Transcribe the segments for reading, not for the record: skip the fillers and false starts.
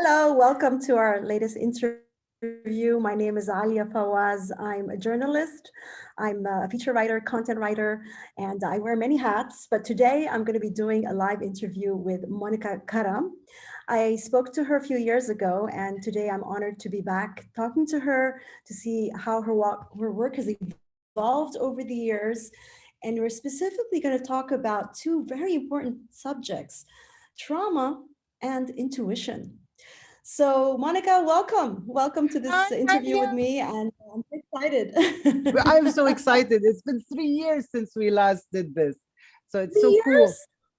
Hello, welcome to our latest interview. My name is Alia Fawaz. I'm a journalist. I'm a feature writer, content writer, and I wear many hats. But today I'm going to be doing a live interview with Monica Karam. I spoke to her a few years ago, and today I'm honored to be back talking to her to see how her work has evolved over the years. And we're specifically going to talk about two very important subjects: trauma and intuition. So, Monica, welcome. Welcome to Hi, this interview with Alia. me, and I'm excited. I'm so excited. It's been 3 years since we last did this. So it's Three so years? cool.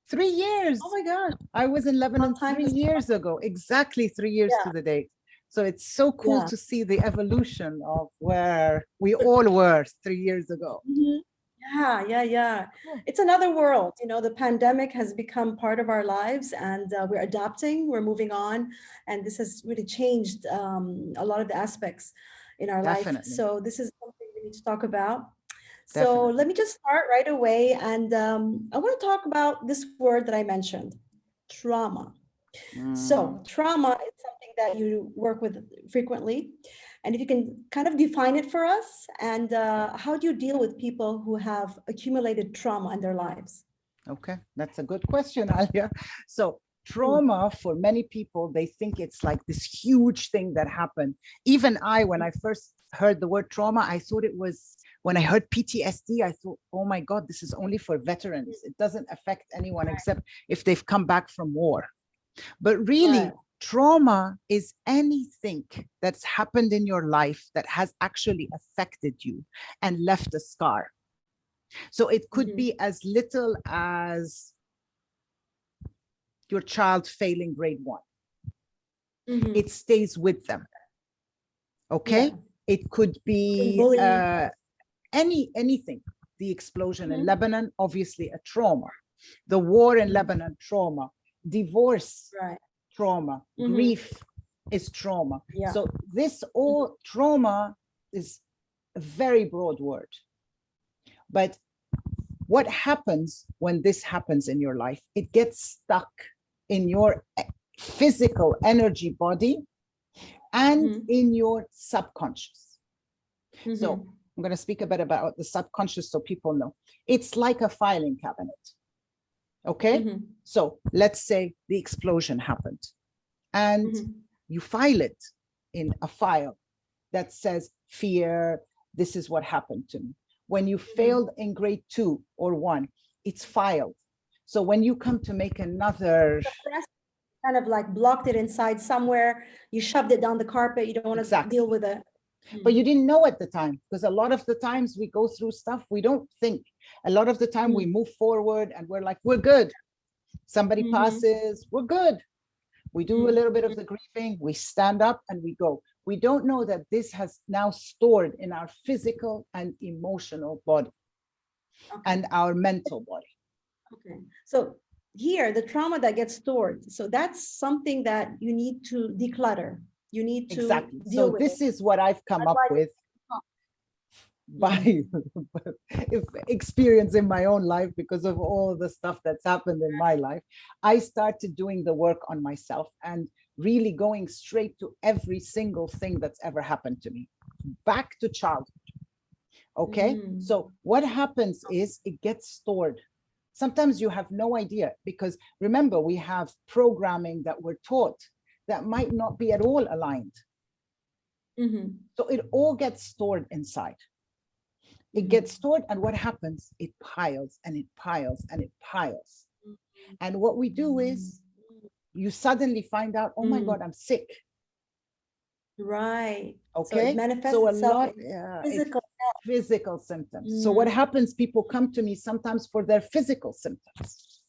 3 years. Oh my God. I was in How Lebanon time three has years ago, exactly 3 years to Yeah, the date. So it's so cool yeah. to see the evolution of where we all were 3 years ago. Mhm. Yeah. Cool. It's another world. You know, the pandemic has become part of our lives, and we're adapting, we're moving on, and this has really changed a lot of the aspects in our life. Definitely. So, this is something we need to talk about. So let Definitely. me just start right away. And I want to talk about this word that I mentioned, trauma. So Mm. trauma is something that you work with frequently. And if you can kind of define it for us, and how do you deal with people who have accumulated trauma in their lives? Okay, that's a good question, Alia. So, Mm, trauma for many people, they think it's like this huge thing that happened. Even I, when I first heard the word trauma, I thought it was, when I heard PTSD, I thought, oh my God, this is only for veterans. It doesn't affect anyone except if they've come back from war. But right. really, trauma is anything that's happened in your life that has actually affected you and left a scar. So it could Mhm, be as little as your child failing grade one. It mhm. stays with them. Yeah. Okay. It could Being be bullied. anything. The explosion in Mhm. Lebanon, obviously a trauma. The war in Mhm. Lebanon, trauma. Divorce, Right. trauma. Mhm. Grief is trauma. Yeah. So this Mhm. all trauma is a very broad word. But what happens when this happens in your life? It gets stuck in your physical energy body and Mhm. in your subconscious. So Mhm. I'm going to speak a bit about the subconscious so people know. It's like a filing cabinet. Okay. Mhm. So let's say the explosion happened and Mhm. you file it in a file that says fear, this is what happened to me. When you Mhm. failed in grade 2 or 1, it's filed. So when you come to make another, Suppressed, kind of like blocked it inside somewhere. You shoved it down the carpet. You don't want to deal exactly, with it. but Mm, you didn't know at the time, because a lot of the times we go through stuff we don't think. A lot of the time we mm, move forward and we're like, we're good. Somebody mhm, passes, we're good. We do a mm, little bit of the grieving, we stand up and we go. We don't know that this has now stored in our physical and emotional body okay, and our mental body. okay. So here, the trauma that gets stored. So that's something that you need to declutter. You need to Exactly. So deal with it. this is what I've come up Otherwise, with mm, by experience in my own life, because of all the stuff that's happened in my life. I started doing the work on myself and really going straight to every single thing that's ever happened to me, back to childhood. Okay. mm, So what happens is it gets stored. Sometimes you have no idea, because remember, we have programming that we're taught that might not be at all aligned. mhm, So it all gets stored inside. It mhm, gets stored, and what happens? It piles and it piles and it piles. And what we do is you suddenly find out, oh my mm, God, I'm sick. right. So it Okay. manifests So a itself lot, in it's physical. physical symptoms. So what Mm, happens? People come to me sometimes for their physical symptoms.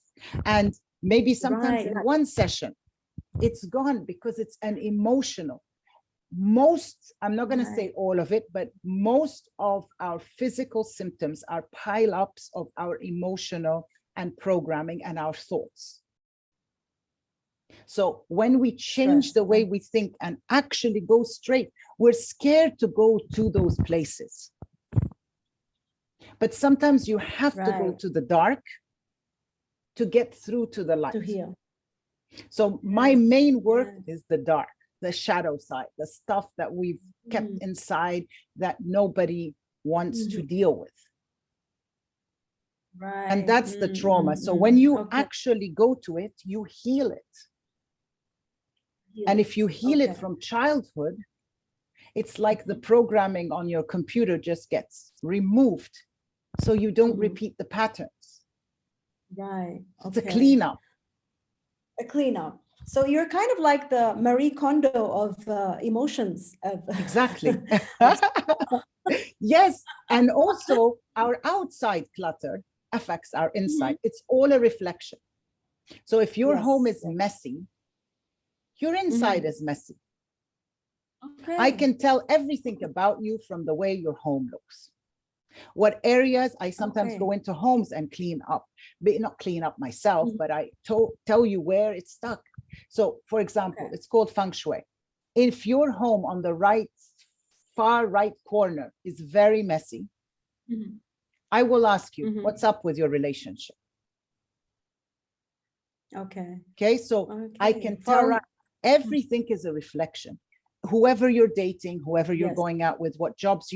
And maybe sometimes right. in one session, it's gone because it's an emotional. Most, I'm not going to Right. say all of it, but most of our physical symptoms are pile ups of our emotional and programming and our thoughts. So when we change Stress. the way we think and actually go straight, we're scared to go to those places. But sometimes you have to go Right. to the dark to get through to the To light. heal. So my main work is the dark, the shadow side, the stuff that we've kept inside that nobody wants to deal with. Right. And that's the trauma. So when you actually go to it, you heal it. And if you heal it from childhood, it's like the programming on your computer just gets removed. So you don't repeat the patterns. Right. It's a cleanup. A cleanup. So you're kind of like the Marie Kondo of emotions. Exactly. Yes. And also our outside clutter affects our inside. It's all a reflection. So if your home is messy, your inside is messy. Okay. I can tell everything about you from the way your home looks. What areas I sometimes go into homes and clean up, but not clean up myself, but I tell you where it's stuck. So for example, it's called feng shui. If your home on the right, far right corner is very messy, I will ask you, what's up with your relationship? Okay, so I can tell everything is a reflection. Whoever you're dating, whoever you're going out with, what jobs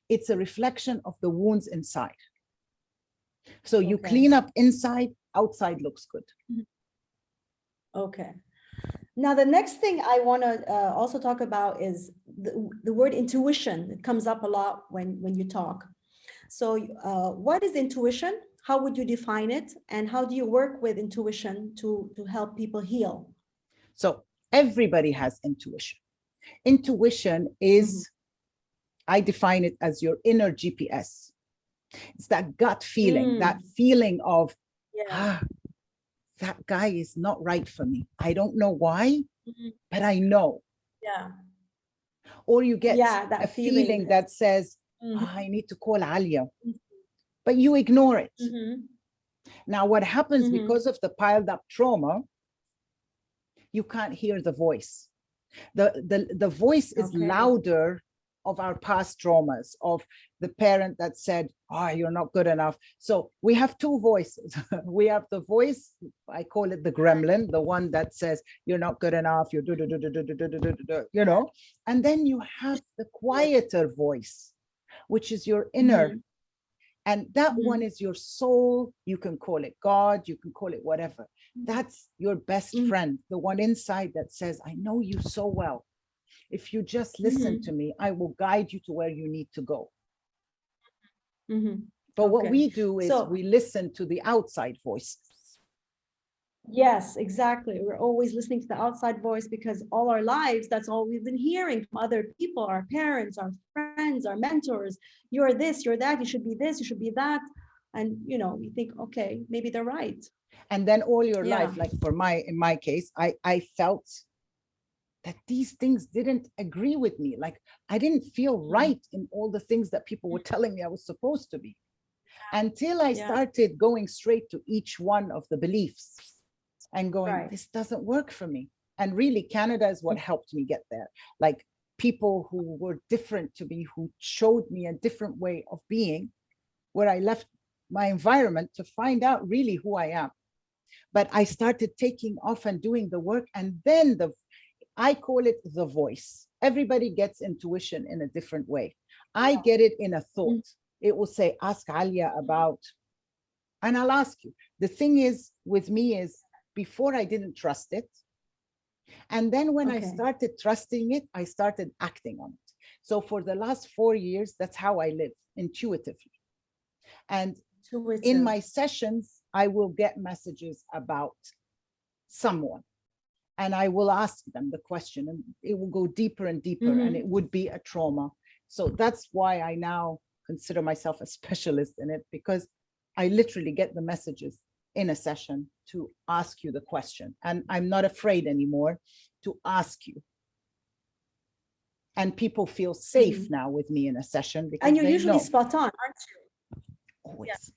it's a reflection of the wounds inside. So you clean up inside, outside looks good. Okay. Now, the next thing I want to also talk about is the word intuition. It comes up a lot when you talk. So what is intuition? How would you define it? And how do you work with intuition to help people heal? So everybody has intuition. Intuition is, I define it as your inner GPS. It's that gut feeling, that feeling of, that guy is not right for me. I don't know why, but I know. Yeah. Or you get a feeling that says, I need to call Alia, but you ignore it. Now, what happens because of the piled up trauma, you can't hear the voice. The voice is louder of our past traumas, of the parent that said, you're not good enough. So we have two voices. We have the voice, I call it the gremlin, the one that says, you're not good enough, you're you know, and then you have the quieter voice, which is your inner. And that one is your soul. You can call it God, you can call it whatever. That's your best friend, the one inside that says, I know you so well. If you just listen to me, I will guide you to where you need to go. But what we do is we listen to the outside voices. Yes, exactly. We're always listening to the outside voice because all our lives, that's all we've been hearing from other people, our parents, our friends, our mentors. You're this, you're that, you should be this, you should be that. And, you know, we think, okay, maybe they're right. And then all your life, like in my case, I felt that these things didn't agree with me. Like I didn't feel right in all the things that people were telling me I was supposed to be. Until I started going straight to each one of the beliefs and going, this doesn't work for me. And really, Canada is what helped me get there. Like people who were different to me, who showed me a different way of being, where I left my environment to find out really who I am. But I started taking off and doing the work. And then I call it the voice. Everybody gets intuition in a different way. I get it in a thought. It will say, ask Alia about, and I'll ask you. The thing is with me is before I didn't trust it. And then when I started trusting it, I started acting on it. So for the last 4 years, that's how I live, intuitively. And in my sessions, I will get messages about someone. And I will ask them the question, and it will go deeper and deeper, and it would be a trauma. So that's why I now consider myself a specialist in it, because I literally get the messages in a session to ask you the question. And I'm not afraid anymore to ask you. And people feel safe now with me in a session because and you're they usually know. spot on, aren't you? Always.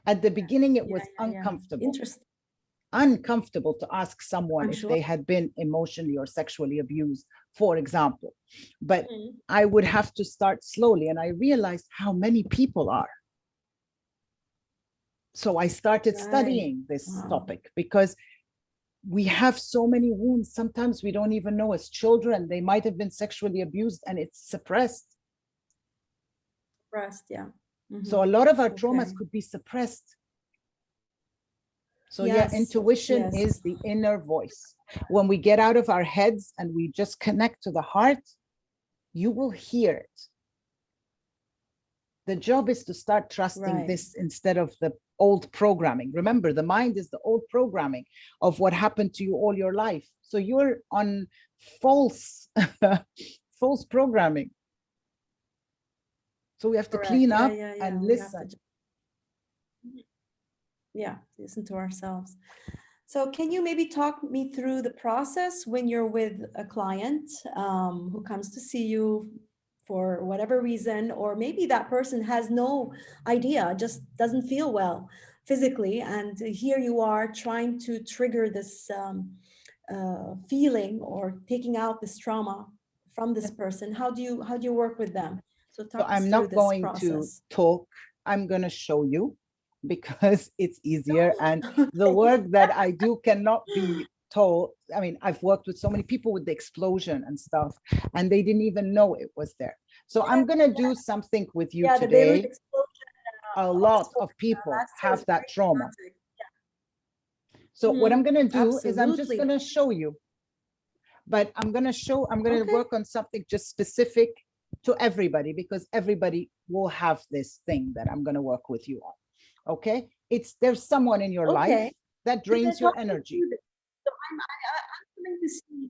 At the beginning, it was uncomfortable. Interesting. Uncomfortable to ask someone if they had been emotionally or sexually abused, for example. But I would have to start slowly, and I realized how many people are. So I started studying this topic because we have so many wounds. Sometimes we don't even know. As children, they might have been sexually abused and it's suppressed. Suppressed, yeah. So a lot of our Okay. traumas could be suppressed. So Yes, yeah, intuition yes. is the inner voice. When we get out of our heads and we just connect to the heart, you will hear it. The job is to start trusting Right. this instead of the old programming. Remember, the mind is the old programming of what happened to you all your life. So you're on false, false programming. So we have to Correct. clean Yeah, up yeah, yeah. and We have listen. to, yeah, listen to ourselves. So can you maybe talk me through the process when you're with a client who comes to see you for whatever reason, or maybe that person has no idea, just doesn't feel well physically, and here you are trying to trigger this feeling or taking out this trauma from this person. How do you work with them? So So talk us I'm through not this going to process. talk. I'm going to show you because it's easier. And the Okay. work that I do cannot be told. I mean, I've worked with so many people with the explosion and stuff, and they didn't even know it was there. So I'm going to do something with you Yeah, the Beirut today. explosion. A lot Also, of people last year was have that very trauma. traumatic. So what I'm going to do is I'm just Absolutely. going to show you. But I'm going to Okay. work on something just specific to everybody, because everybody will have this thing that I'm going to work with you on. Okay. There's someone in your life Okay. that So then drains your talk me energy. through this. So I'm coming to see.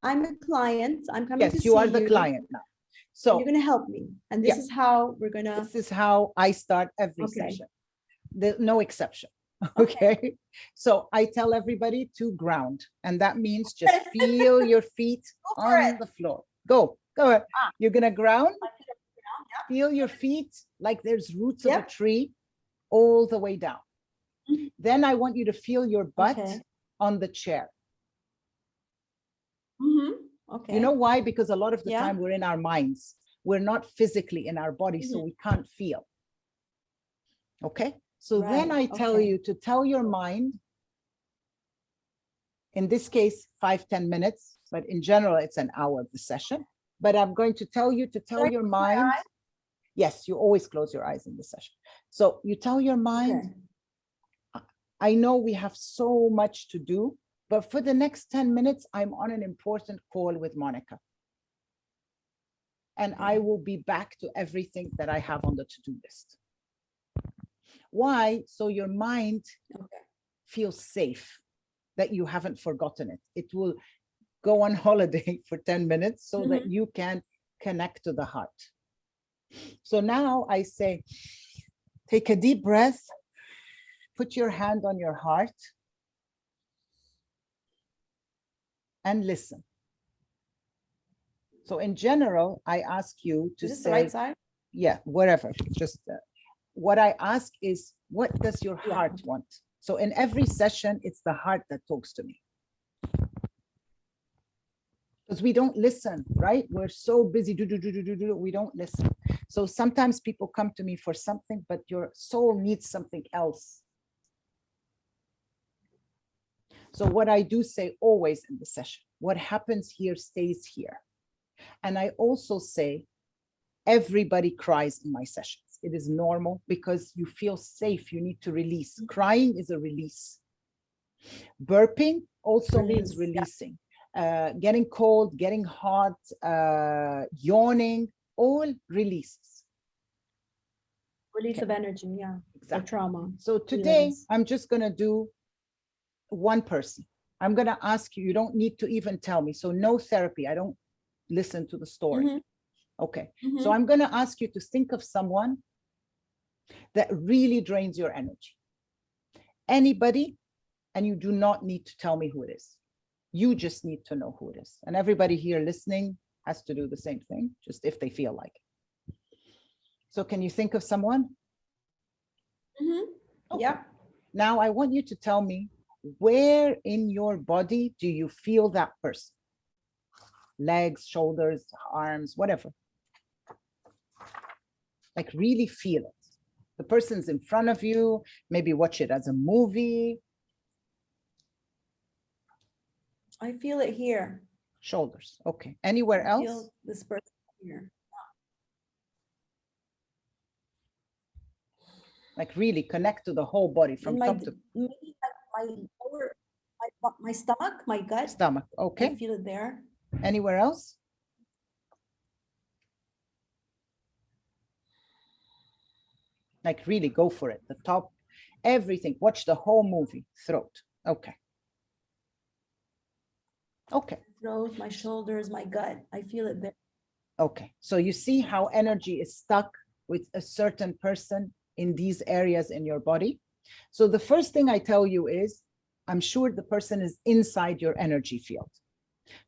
I'm a client. I'm coming to Yes, you see are the you, client now. and you're So going to help me. And this yeah, is how we're going to. this is how I start every Okay. session. There's no exception. Okay. Okay. So I tell everybody to ground, and that means just feel your feet Go for on it. the floor. Go ahead. You're going to ground. My feet are down. Yeah. Feel your feet like there's roots of a Yep. tree all the way down. Mhm. Then I want you to feel your butt Okay. on the chair. Okay. You know why? Because a lot of the Yeah. time we're in our minds. We're not physically in our body, so we can't feel. Okay? So then I tell you to tell your mind, in this case, 5-10 minutes, but in general, it's an hour of the session. But I'm going to tell you to tell your mind, yes, you always close your eyes in the session. So you tell your mind, I know we have so much to do, but for the next 10 minutes, I'm on an important call with Monica. And I will be back to everything that I have on the to-do list. Why? So your mind feels safe that you haven't forgotten it. It will go on holiday for 10 minutes so that you can connect to the heart. So now I say, take a deep breath, put your hand on your heart, and listen. So in general, I ask you to say, is this the right side? Yeah, wherever, just what I ask is, what does your heart want? So in every session, it's the heart that talks to me. Because we don't listen, right? We're so busy, we don't listen. So sometimes people come to me for something, but your soul needs something else. So what I do say always in the session, what happens here stays here. And I also say, everybody cries in my sessions. It is normal because you feel safe. You need to release. Crying is a release. Burping also means releasing. Getting cold, getting hot, yawning, all releases. Release of energy, yeah. Exactly. Or trauma. So today, I'm just going to do one person. I'm going to ask you, you don't need to even tell me. So no therapy. I don't listen to the story. Okay. So I'm going to ask you to think of someone that really drains your energy. Anybody, and you do not need to tell me who it is. You just need to know who it is. And everybody here listening has to do the same thing, just if they feel like it. So can you think of someone? Okay. Yeah. Now I want you to tell me, where in your body do you feel that person? Legs, shoulders, arms, whatever. Like really feel it. The person's in front of you, maybe watch it as a movie. I feel it here. Shoulders. Okay. Anywhere I else? feel this person here. Like really connect to the whole body from In my, top to maybe my lower, my stomach, my gut. stomach. I Okay. feel it there. Anywhere else? Like really go for it. The top, everything. Watch the whole movie. Throat. Okay. Okay. Throat, my shoulders, my gut. I feel it there. Okay. So you see how energy is stuck with a certain person in these areas in your body. So the first thing I tell you is, I'm sure the person is inside your energy field.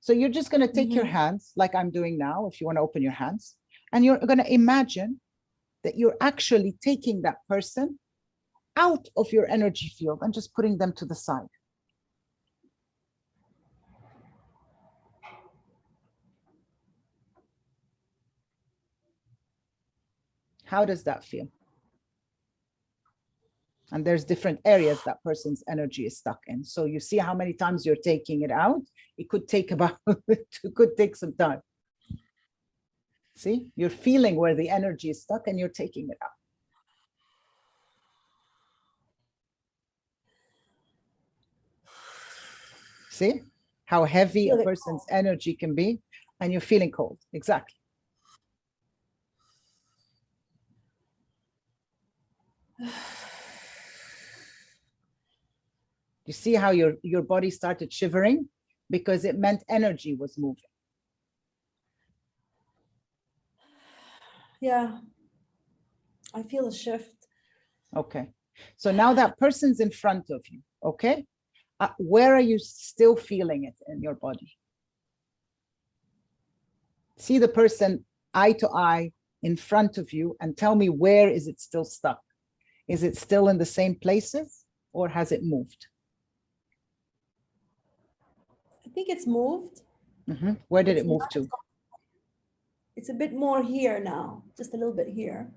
So you're just going to take your hands like I'm doing now, if you want to open your hands, and you're going to imagine that you're actually taking that person out of your energy field and just putting them to the side. How does that feel? And there's different areas that person's energy is stuck in. So you see how many times you're taking it out. It could take about, it could take some time. See, you're feeling where the energy is stuck and you're taking it out. See how heavy a person's energy can be, and you're feeling cold. Exactly. You see how your body started shivering because it meant energy was moving. Yeah. I feel a shift. Okay. So now that person's in front of you, okay? Where are you still feeling it in your body? See the person eye to eye in front of you and tell me, where is it still stuck? Is it still in the same places or has it moved? I think it's moved. Where did it move to? It's a bit more here now, just a little bit here.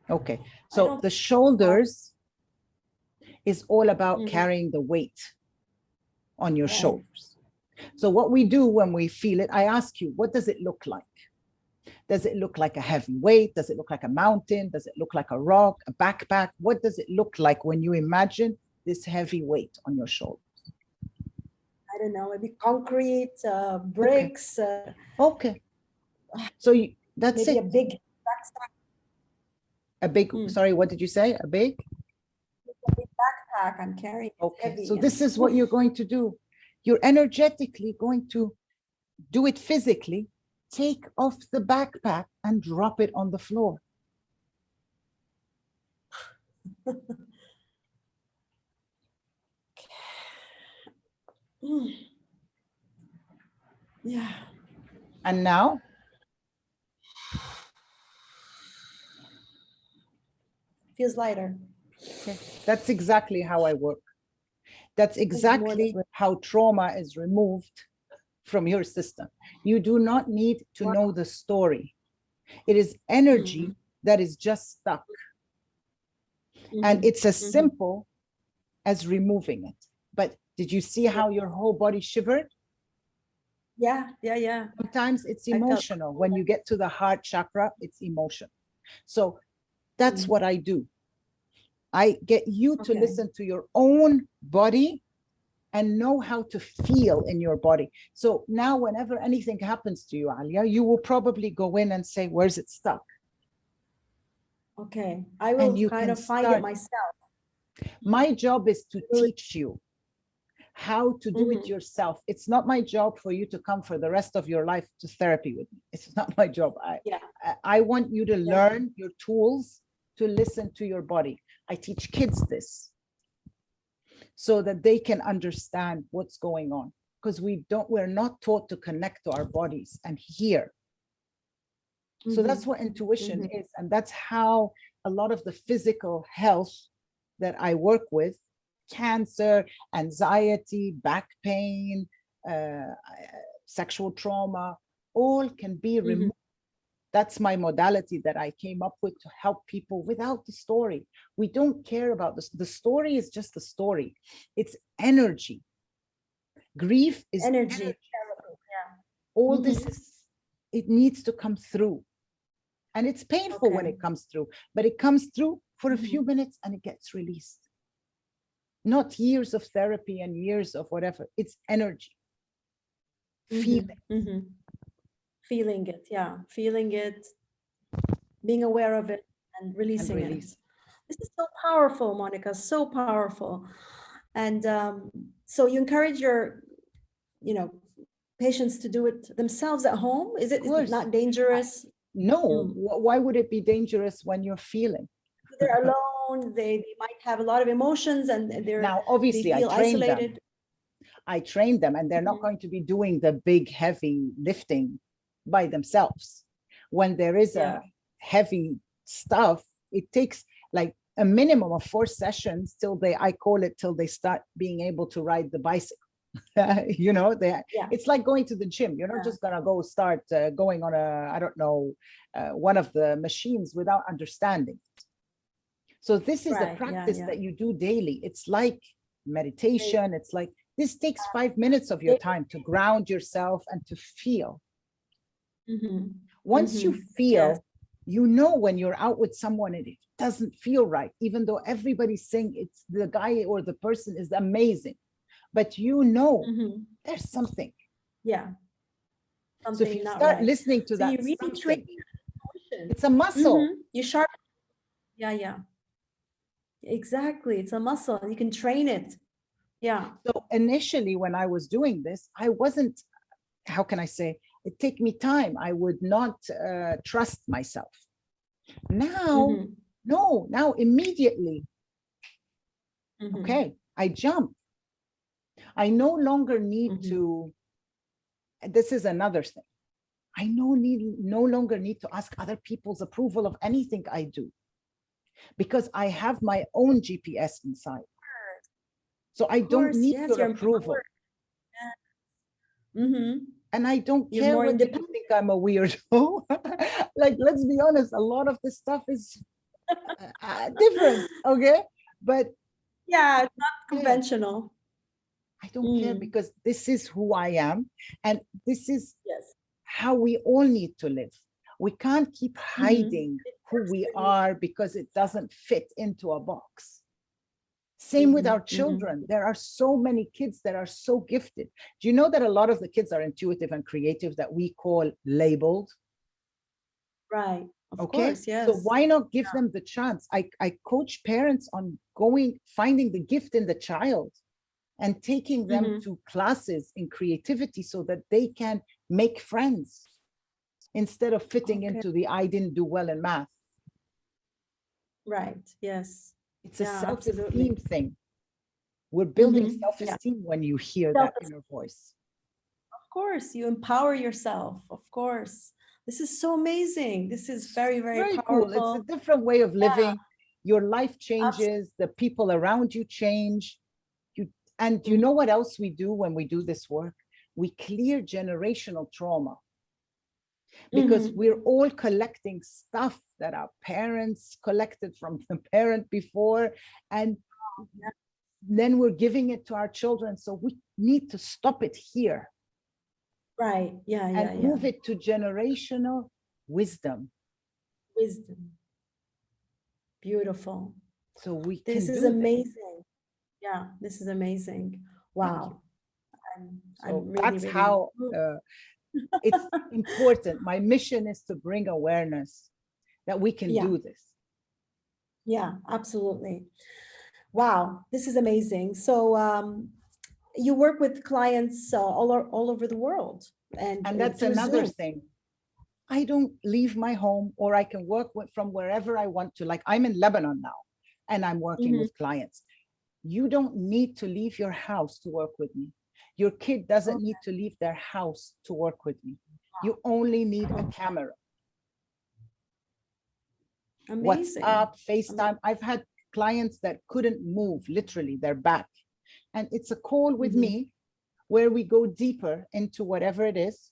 Okay, so the shoulders is all about carrying the weight on your shoulders. So what we do when we feel it, I ask you, what does it look like? Does it look like a heavy weight? Does it look like a mountain? Does it look like a rock, a backpack? What does it look like when you imagine this heavy weight on your shoulders? I don't know, maybe concrete, bricks. Okay. So that's maybe it. A big backpack. A big, sorry, what did you say? A big? A big backpack I'm carrying. Okay, heavy so this is what you're going to do. You're energetically going to do it physically. Take off the backpack and drop it on the floor. Yeah. And now? Feels lighter. Okay, that's exactly how I work. That's exactly how trauma is removed from your system. You do not need to know the story. It is energy that is just stuck. And it's as simple as removing it. But did you see how your whole body shivered? Yeah. Sometimes it's emotional. When you get to the heart chakra, it's emotional. So that's what I do. I get you to listen to your own body and know how to feel in your body. So now whenever anything happens to you, Alia, you will probably go in and say, where's it stuck? Okay, I will kind of find it myself. My job is to teach you how to do it yourself. It's not my job for you to come for the rest of your life to therapy with me. It's not my job. I want you to learn your tools to listen to your body. I teach kids this so that they can understand what's going on, because we're not taught to connect to our bodies and hear. So that's what intuition is. And that's how a lot of the physical health that I work with, cancer, anxiety, back pain, sexual trauma, all can be removed. That's my modality that I came up with to help people without the story. We don't care about this. The story is just the story. It's energy Grief is Energy. energy. Yeah. All this is, it needs to come through. And it's painful when Okay. it comes through, but it comes through for a few minutes and it gets released. Not years of therapy and years of whatever. It's energy. Feel it. Feeling it. Yeah. Feeling it, being aware of it and releasing it. Release. This is so powerful, Monica, so powerful. And so you encourage your, you know, patients to do it themselves at home? Is it not dangerous? No. Why would it be dangerous when you're feeling? They're alone. They might have a lot of emotions, and now obviously they feel isolated. I train them, and they're not going to be doing the big heavy lifting by themselves. When there is a heavy stuff, it takes like a minimum of 4 sessions till they start being able to ride the bicycle. You know, it's like going to the gym. You're not just gonna go start going on one of the machines without understanding it. So this is a practice that you do daily. It's like meditation. It's like, this takes 5 minutes of your time to ground yourself and to feel. Once you feel, you know when you're out with someone and it doesn't feel right, even though everybody's saying it's the guy or the person is amazing, but you know there's something. Something so if you start listening to that, you really train it's a muscle. You sharpen. Exactly. It's a muscle. You can train it. So initially when I was doing this, I wasn't, how can I say, it take me time. I would not trust myself. Now, no, now immediately, okay, I jump. I no longer need to, this is another thing. I no longer need to ask other people's approval of anything I do, because I have my own GPS inside. So I don't need your approval. And I don't care what people think I'm a weirdo. Like, let's be honest, a lot of this stuff is different, okay? But it's not conventional. I don't care, because this is who I am. And this is how we all need to live. We can't keep hiding who we are because it doesn't fit into a box. Same with our children. There are so many kids that are so gifted. Do you know that a lot of the kids are intuitive and creative that we call labeled? Right. Of course, yes. So why not give them the chance? I coach parents on finding the gift in the child and taking them to classes in creativity so that they can make friends instead of fitting into the I didn't do well in math. Right. Yes. It's a self-esteem thing. We're building self-esteem when you hear that inner voice. Of course, you empower yourself. Of course. This is so amazing. This is very, very powerful. Cool. It's a different way of living. Your life changes. The people around you change. And you know what else we do when we do this work? We clear generational trauma. Because we're all collecting stuff that our parents collected from the parent before, and then we're giving it to our children. So we need to stop it here. Right. And move it to generational wisdom. Beautiful. So we can This is amazing. Yeah, this is amazing. Wow. I'm really, how it's important. My mission is to bring awareness that we can do this. Yeah, absolutely. Wow, this is amazing. So you work with clients all over the world. And that's another thing. I don't leave my home, or I can work from wherever I want to. Like, I'm in Lebanon now and I'm working with clients. You don't need to leave your house to work with me. Your kid doesn't need to leave their house to work with me. You only need a camera. Amazing. WhatsApp, FaceTime. I've had clients that couldn't move, literally, their back. And it's a call with me where we go deeper into whatever it is.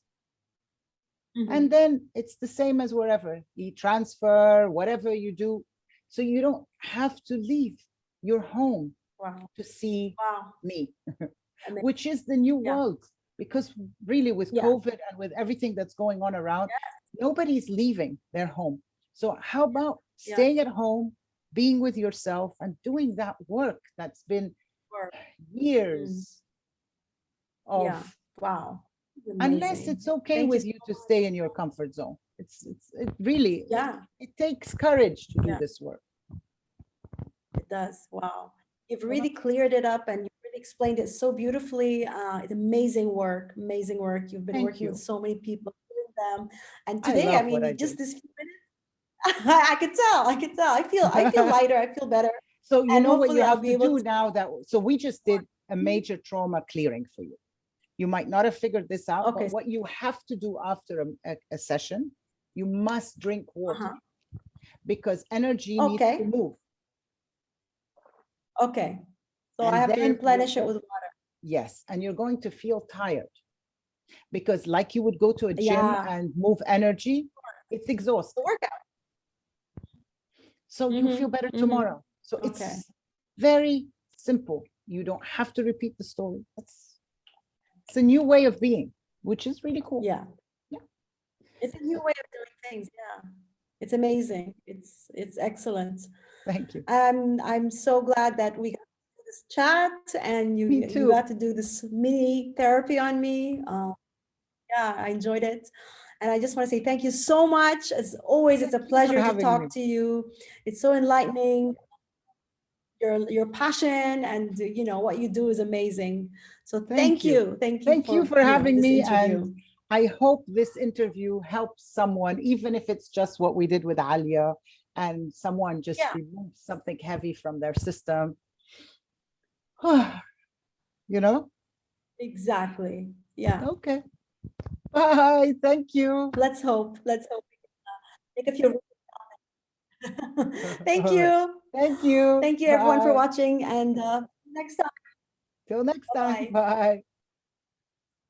And then it's the same as wherever. E-transfer, whatever you do. So you don't have to leave your home to see me. Amazing. which is the new Yeah. world. Because really, with Yeah. COVID and with everything that's going on around, nobody's leaving their home. So how about Yeah. staying at home, being with yourself, and doing that work that's been Work. years Yeah. of, Wow. unless Amazing. it's okay Thank you with so you to much. stay in your comfort zone. It really, Yeah, it takes courage to do yeah, this work. it does. Wow. You've You know, really cleared it up and you really explained it so beautifully. It's amazing work, amazing work. You've been thank working with you. so many people, doing them. And I today, I love what I mean, do. just this few minutes, I could tell, I could tell. I feel lighter, I feel better. So you And know what you hopefully I'll have be to able do to. now, that so we just did a major trauma clearing for you. You might not have figured this out, Okay. but what you have to do after a session, you must drink water, because energy needs to Okay. move. Okay. So I And have to then replenish it with water. yes, and you're going to feel tired, because like you would go to a gym Yeah. and move energy, it's The exhausting. workout. So you feel better tomorrow. So Okay. it's very simple. You don't have to repeat the story. It's a new way of being, which is really cool. Yeah. Yeah. It's a new way of doing things. Yeah. It's amazing. It's excellent. Thank you. I'm so glad that we got to do this chat and Me you too. got to do this mini therapy on me. Yeah, I enjoyed it. And I just want to say thank you so much. As always, it's a Thank you for pleasure to having talk me. to you. It's so enlightening. Your passion and you know what you do is amazing. So Thank you. Thank you Thank you for for having this me. interview. And I hope this interview helps someone, even if it's just what we did with Alia, and someone just removes something heavy from their system. You know? Exactly. Yeah. Okay. Bye. Thank you. Let's hope. Let's hope we can make a few. Thank All right. you. Thank you. Thank you everyone for Bye. watching and next time. Till next time. Bye-bye. Bye.